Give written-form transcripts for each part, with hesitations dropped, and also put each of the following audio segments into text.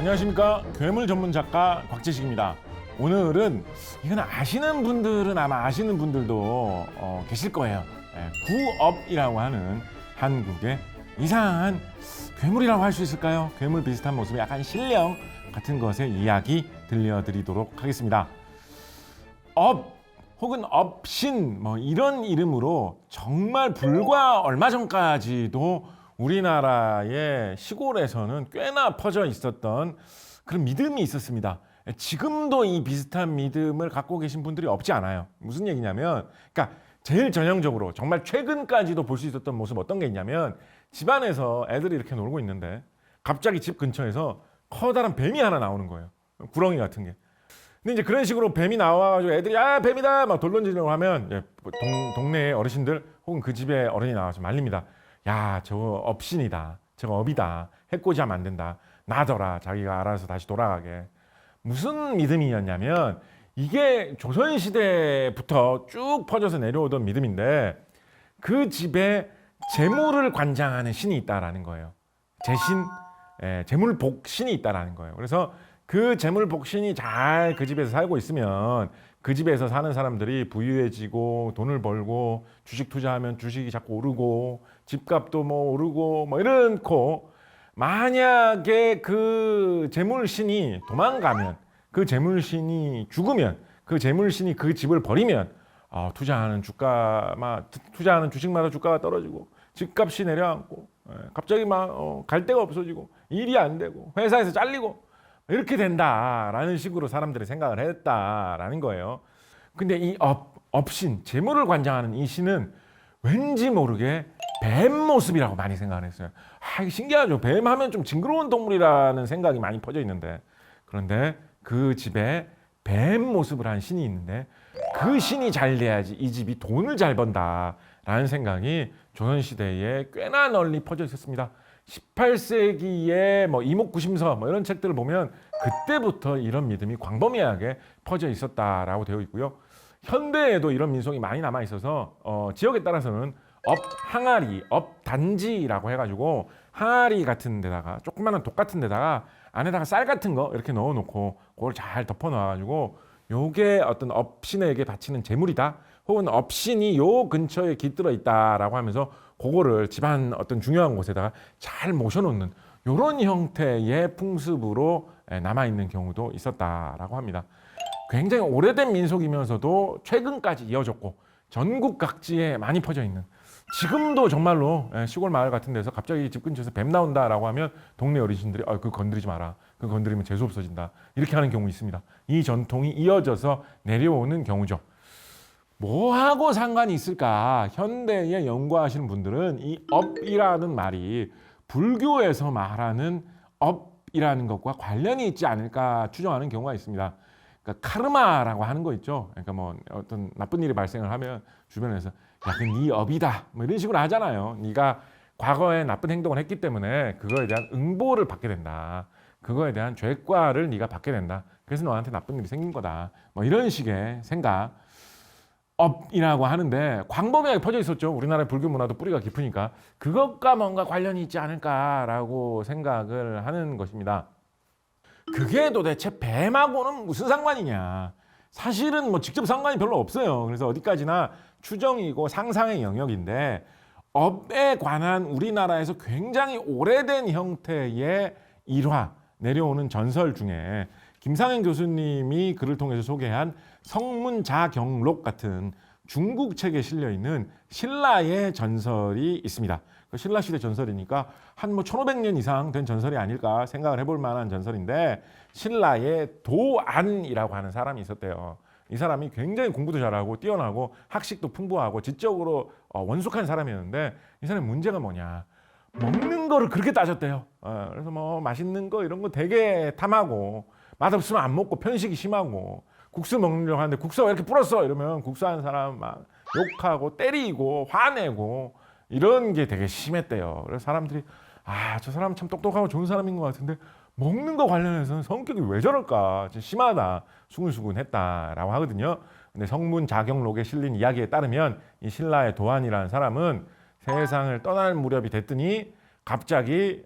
안녕하십니까. 괴물 전문 작가 곽재식입니다. 오늘은 이건 아시는 분들은 아마 아시는 분들도 계실 거예요. 구업이라고 하는 한국의 이상한 괴물이라고 할 수 있을까요? 괴물 비슷한 모습의 약간 신령 같은 것의 이야기 들려드리도록 하겠습니다. 업 혹은 업신 뭐 이런 이름으로 정말 불과 얼마 전까지도 우리나라의 시골에서는 꽤나 퍼져 있었던 그런 믿음이 있었습니다. 지금도 이 비슷한 믿음을 갖고 계신 분들이 없지 않아요. 무슨 얘기냐면, 그러니까 제일 전형적으로 정말 최근까지도 볼 수 있었던 모습 어떤 게 있냐면, 집안에서 애들이 이렇게 놀고 있는데 갑자기 집 근처에서 커다란 뱀이 하나 나오는 거예요. 구렁이 같은 게. 근데 이제 그런 식으로 뱀이 나와가지고 애들이 뱀이다 막 돌 던지려고 하면 동네 어르신들 혹은 그 집에 어른이 나와서 말립니다. 야, 저거 업신이다. 저거 업이다. 해코지하면 안 된다. 놔둬라. 자기가 알아서 다시 돌아가게. 무슨 믿음이었냐면 이게 조선시대부터 쭉 퍼져서 내려오던 믿음인데 그 집에 재물을 관장하는 신이 있다라는 거예요. 재신, 재물복신이 있다라는 거예요. 그래서 그 재물복신이 잘 그 집에서 살고 있으면 그 집에서 사는 사람들이 부유해지고 돈을 벌고 주식 투자하면 주식이 자꾸 오르고 집값도 뭐 오르고 뭐 이렇고, 만약에 그 재물신이 도망가면, 그 재물신이 죽으면, 그 재물신이 그 집을 버리면 투자하는 주식마다 주가가 떨어지고 집값이 내려앉고 갑자기 막 갈 데가 없어지고 일이 안 되고 회사에서 잘리고 이렇게 된다라는 식으로 사람들이 생각을 했다라는 거예요. 근데 이 업신, 재물을 관장하는 이 신은 왠지 모르게 뱀 모습이라고 많이 생각을 했어요. 이게 신기하죠. 뱀 하면 좀 징그러운 동물이라는 생각이 많이 퍼져 있는데, 그런데 그 집에 뱀 모습을 한 신이 있는데 그 신이 잘 돼야지 이 집이 돈을 잘 번다라는 생각이 조선시대에 꽤나 널리 퍼져 있었습니다. 18세기에 뭐 이목구심서 뭐 이런 책들을 보면 그때부터 이런 믿음이 광범위하게 퍼져 있었다라고 되어 있고요. 현대에도 이런 민속이 많이 남아 있어서 지역에 따라서는 업항아리, 업단지라고 해가지고 항아리 같은 데다가 조그마한 독 같은 데다가 안에다가 쌀 같은 거 이렇게 넣어놓고 그걸 잘 덮어놔가지고 요게 어떤 업신에게 바치는 재물이다, 혹은 업신이 요 근처에 깃들어 있다라고 하면서 그거를 집안 어떤 중요한 곳에다가 잘 모셔놓는 이런 형태의 풍습으로 남아있는 경우도 있었다라고 합니다. 굉장히 오래된 민속이면서도 최근까지 이어졌고 전국 각지에 많이 퍼져 있는, 지금도 정말로 시골 마을 같은 데서 갑자기 집 근처에서 뱀 나온다라고 하면 동네 어르신들이 그거 건드리지 마라. 그거 건드리면 재수 없어진다. 이렇게 하는 경우 있습니다. 이 전통이 이어져서 내려오는 경우죠. 뭐하고 상관이 있을까? 현대에 연구하시는 분들은 이 업이라는 말이 불교에서 말하는 업이라는 것과 관련이 있지 않을까 추정하는 경우가 있습니다. 그러니까 카르마라고 하는 거 있죠. 그러니까 뭐 어떤 나쁜 일이 발생을 하면 주변에서 야, 그 네 업이다. 뭐 이런 식으로 하잖아요. 네가 과거에 나쁜 행동을 했기 때문에 그거에 대한 응보를 받게 된다. 그거에 대한 죄과를 네가 받게 된다. 그래서 너한테 나쁜 일이 생긴 거다. 뭐 이런 식의 생각. 업이라고 하는데 광범위하게 퍼져 있었죠. 우리나라의 불교 문화도 뿌리가 깊으니까 그것과 뭔가 관련이 있지 않을까라고 생각을 하는 것입니다. 그게 도대체 뱀하고는 무슨 상관이냐? 사실은 뭐 직접 상관이 별로 없어요. 그래서 어디까지나 추정이고 상상의 영역인데, 업에 관한 우리나라에서 굉장히 오래된 형태의 일화, 내려오는 전설 중에 김상현 교수님이 글을 통해서 소개한 성문자경록 같은 중국 책에 실려 있는 신라의 전설이 있습니다. 그 신라 시대 전설이니까 한 1500년 이상 된 전설이 아닐까 생각을 해볼 만한 전설인데, 신라의 도안이라고 하는 사람이 있었대요. 이 사람이 굉장히 공부도 잘하고 뛰어나고 학식도 풍부하고 지적으로 원숙한 사람이었는데, 이 사람의 문제가 뭐냐? 먹는 거를 그렇게 따졌대요. 그래서 뭐 맛있는 거 이런 거 되게 탐하고, 맛없으면 안 먹고 편식이 심하고, 국수 먹으려고 하는데 국수가 왜 이렇게 불었어? 이러면 국수하는 사람 막 욕하고 때리고 화내고 이런 게 되게 심했대요. 그래서 사람들이 저 사람 참 똑똑하고 좋은 사람인 것 같은데 먹는 거 관련해서는 성격이 왜 저럴까? 진짜 심하다. 수근수근했다라고 하거든요. 근데 성문자경록에 실린 이야기에 따르면 이 신라의 도안이라는 사람은 세상을 떠날 무렵이 됐더니 갑자기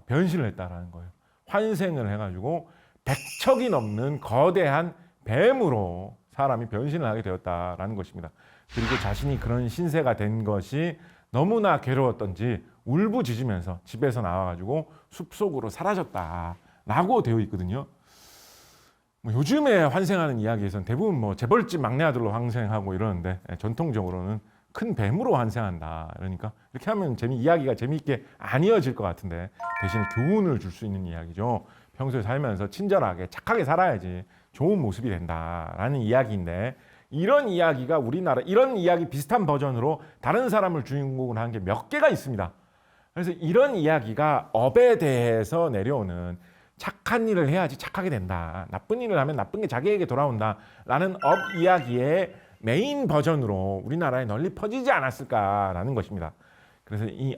변신을 했다라는 거예요. 환생을 해가지고 100척이 넘는 거대한 뱀으로 사람이 변신을 하게 되었다라는 것입니다. 그리고 자신이 그런 신세가 된 것이 너무나 괴로웠던지 울부짖으면서 집에서 나와가지고 숲속으로 사라졌다라고 되어 있거든요. 요즘에 환생하는 이야기에서는 대부분 재벌집 막내 아들로 환생하고 이러는데 전통적으로는 큰 뱀으로 환생한다. 그러니까 이렇게 하면 이야기가 재미있게 안 이어질 것 같은데 대신에 교훈을 줄 수 있는 이야기죠. 평소에 살면서 친절하게 착하게 살아야지 좋은 모습이 된다라는 이야기인데 이런 이야기가 우리나라 이런 이야기 비슷한 버전으로 다른 사람을 주인공으로 한 게 몇 개가 있습니다. 그래서 이런 이야기가 업에 대해서 내려오는 착한 일을 해야지 착하게 된다. 나쁜 일을 하면 나쁜 게 자기에게 돌아온다. 라는 업 이야기의 메인 버전으로 우리나라에 널리 퍼지지 않았을까라는 것입니다. 그래서 이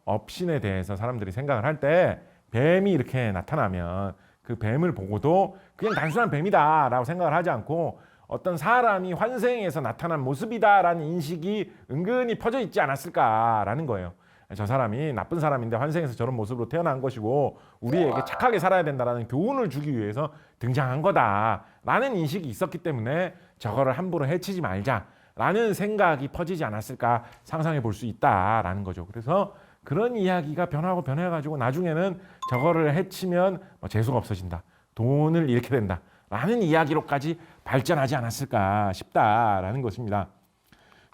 업신에 대해서 사람들이 생각을 할 때 뱀이 이렇게 나타나면 그 뱀을 보고도 그냥 단순한 뱀이다라고 생각을 하지 않고 어떤 사람이 환생에서 나타난 모습이다라는 인식이 은근히 퍼져 있지 않았을까라는 거예요. 저 사람이 나쁜 사람인데 환생에서 저런 모습으로 태어난 것이고 우리에게 착하게 살아야 된다라는 교훈을 주기 위해서 등장한 거다라는 인식이 있었기 때문에 저거를 함부로 해치지 말자라는 생각이 퍼지지 않았을까 상상해 볼 수 있다라는 거죠. 그래서 그런 이야기가 변하고 변해가지고 나중에는 저거를 해치면 재수가 없어진다, 돈을 잃게 된다라는 이야기로까지 발전하지 않았을까 싶다라는 것입니다.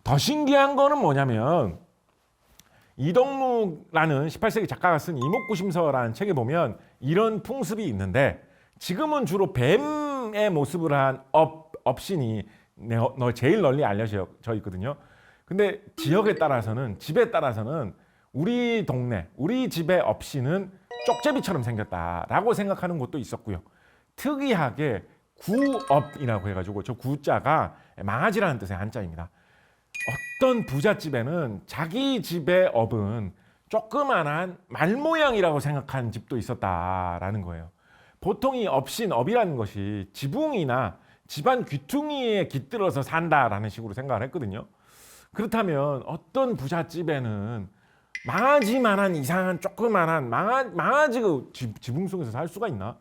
더 신기한 거는 뭐냐면 이덕무라는 18세기 작가가 쓴 이목구심서라는 책에 보면 이런 풍습이 있는데 지금은 주로 뱀의 모습을 한 업신이 제일 널리 알려져 있거든요. 근데 지역에 따라서는 집에 따라서는 우리 동네, 우리 집의 업신은 쪽제비처럼 생겼다라고 생각하는 곳도 있었고요. 특이하게 구업이라고 해가지고 저 구자가 망아지라는 뜻의 한자입니다. 어떤 부잣집에는 자기 집의 업은 조그만한 말 모양이라고 생각하는 집도 있었다라는 거예요. 보통 이 업이라는 것이 지붕이나 집안 귀퉁이에 깃들어서 산다라는 식으로 생각을 했거든요. 그렇다면 어떤 부잣집에는 망아지만한 이상한 조그만한 망아지가 지붕 속에서 살 수가 있나?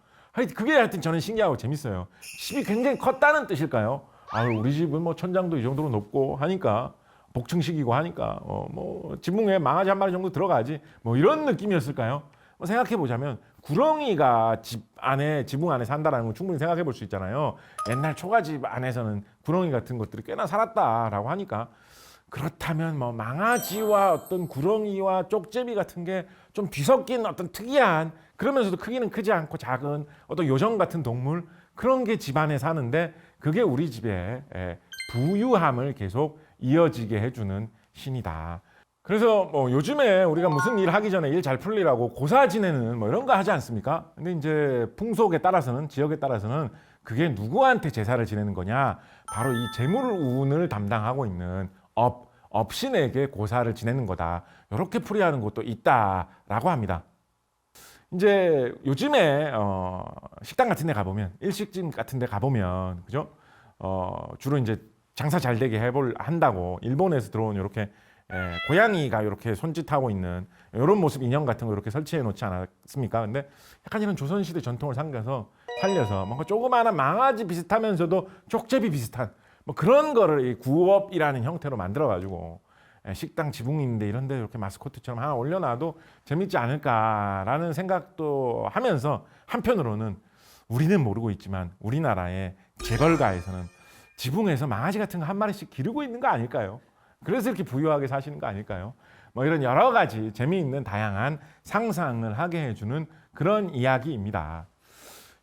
그게 하여튼 저는 신기하고 재밌어요. 집이 굉장히 컸다는 뜻일까요? 우리 집은 천장도 이 정도로 높고 하니까 복층식이고 하니까 지붕에 망아지 한 마리 정도 들어가지 이런 느낌이었을까요? 생각해 보자면 구렁이가 지붕 안에 산다라는 건 충분히 생각해 볼 수 있잖아요. 옛날 초가집 안에서는 구렁이 같은 것들이 꽤나 살았다라고 하니까 그렇다면 망아지와 어떤 구렁이와 쪽제비 같은 게 좀 뒤섞인 어떤 특이한 그러면서도 크기는 크지 않고 작은 어떤 요정 같은 동물 그런 게 집안에 사는데 그게 우리 집의 부유함을 계속 이어지게 해주는 신이다. 그래서 요즘에 우리가 무슨 일 하기 전에 일 잘 풀리라고 고사 지내는 이런 거 하지 않습니까? 근데 이제 풍속에 따라서는 지역에 따라서는 그게 누구한테 제사를 지내는 거냐? 바로 이 재물운을 담당하고 있는 업신에게 고사를 지내는 거다. 이렇게 풀이하는 것도 있다라고 합니다. 이제 요즘에 식당 같은 데 가보면 일식집 같은 데 가보면 그죠? 주로 이제 장사 잘 되게 한다고 일본에서 들어온 이렇게 고양이가 이렇게 손짓하고 있는 이런 모습 인형 같은 거 이렇게 설치해 놓지 않았습니까? 근데 약간 이런 조선시대 전통을 살려서 뭔가 조그마한 망아지 비슷하면서도 쪽제비 비슷한 그런 거를 이 구업이라는 형태로 만들어 가지고 식당 지붕인데 이런 데 이렇게 마스코트처럼 하나 올려놔도 재밌지 않을까라는 생각도 하면서 한편으로는 우리는 모르고 있지만 우리나라의 재벌가에서는 지붕에서 망아지 같은 거 한 마리씩 기르고 있는 거 아닐까요? 그래서 이렇게 부유하게 사시는 거 아닐까요? 이런 여러 가지 재미있는 다양한 상상을 하게 해주는 그런 이야기입니다.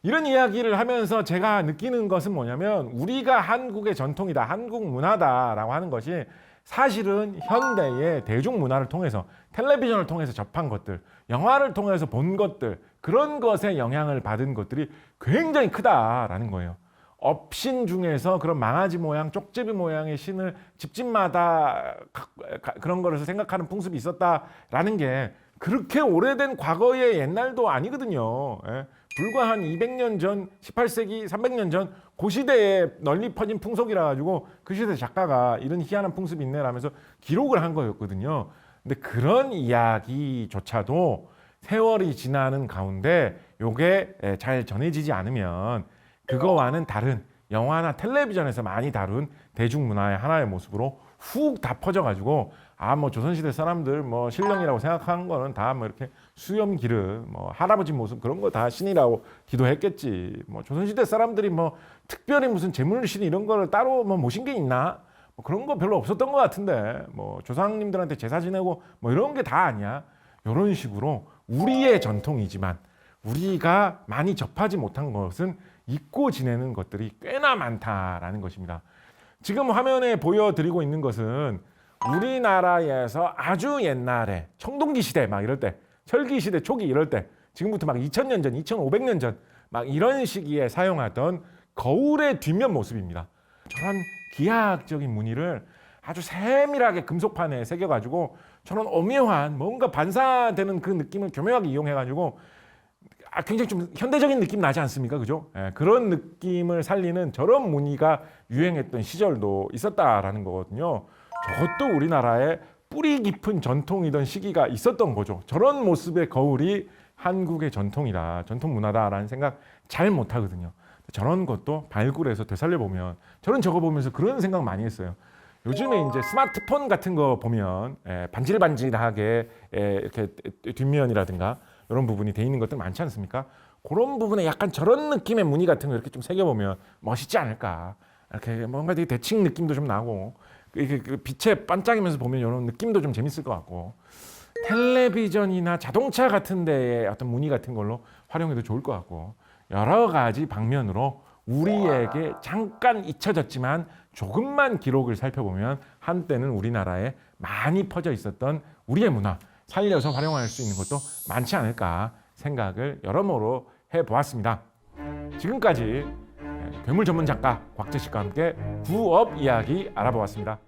이런 이야기를 하면서 제가 느끼는 것은 뭐냐면 우리가 한국의 전통이다, 한국 문화다라고 하는 것이 사실은 현대의 대중문화를 통해서 텔레비전을 통해서 접한 것들, 영화를 통해서 본 것들 그런 것에 영향을 받은 것들이 굉장히 크다라는 거예요. 업신 중에서 그런 망아지 모양, 쪽제비 모양의 신을 집집마다 그런 거를 생각하는 풍습이 있었다라는 게 그렇게 오래된 과거의 옛날도 아니거든요. 불과 한 200년 전, 18세기, 300년 전 그 시대에 널리 퍼진 풍속이라 가지고 그 시대 작가가 이런 희한한 풍습이 있네 라면서 기록을 한 거였거든요. 근데 그런 이야기조차도 세월이 지나는 가운데 요게 잘 전해지지 않으면 그거와는 다른 영화나 텔레비전에서 많이 다룬 대중문화의 하나의 모습으로 훅 다 퍼져가지고 뭐 조선시대 사람들 뭐 신령이라고 생각하는 거는 다 뭐 이렇게 수염 기름 뭐 할아버지 모습 그런 거 다 신이라고 기도했겠지. 뭐 조선시대 사람들이 뭐 특별히 무슨 재물신 이런 거를 따로 뭐 모신 게 있나? 뭐 그런 거 별로 없었던 것 같은데 뭐 조상님들한테 제사 지내고 뭐 이런 게 다 아니야. 이런 식으로 우리의 전통이지만 우리가 많이 접하지 못한 것은 잊고 지내는 것들이 꽤나 많다라는 것입니다. 지금 화면에 보여드리고 있는 것은 우리나라에서 아주 옛날에 청동기 시대 막 이럴 때, 철기 시대 초기 이럴 때, 지금부터 막 2000년 전, 2500년 전 막 이런 시기에 사용하던 거울의 뒷면 모습입니다. 저런 기하학적인 무늬를 아주 세밀하게 금속판에 새겨가지고 저런 오묘한 뭔가 반사되는 그 느낌을 교묘하게 이용해가지고 굉장히 좀 현대적인 느낌 나지 않습니까? 그죠? 그런 느낌을 살리는 저런 무늬가 유행했던 시절도 있었다라는 거거든요. 저것도 우리나라의 뿌리 깊은 전통이던 시기가 있었던 거죠. 저런 모습의 거울이 한국의 전통이다, 전통 문화다라는 생각 잘 못하거든요. 저런 것도 발굴해서 되살려보면 저는 저거 보면서 그런 생각 많이 했어요. 요즘에 이제 스마트폰 같은 거 보면 반질반질하게 이렇게 뒷면이라든가 이런 부분이 돼 있는 것들 많지 않습니까? 그런 부분에 약간 저런 느낌의 무늬 같은 거 이렇게 좀 새겨보면 멋있지 않을까. 이렇게 뭔가 되게 대칭 느낌도 좀 나고 이게 그 빛에 반짝이면서 보면 이런 느낌도 좀 재밌을 것 같고 텔레비전이나 자동차 같은 데의 어떤 무늬 같은 걸로 활용해도 좋을 것 같고 여러 가지 방면으로 우리에게 잠깐 잊혀졌지만 조금만 기록을 살펴보면 한때는 우리나라에 많이 퍼져 있었던 우리의 문화 살려서 활용할 수 있는 것도 많지 않을까 생각을 여러모로 해보았습니다. 지금까지 괴물 전문 작가 곽재식과 함께 구업 이야기 알아보았습니다.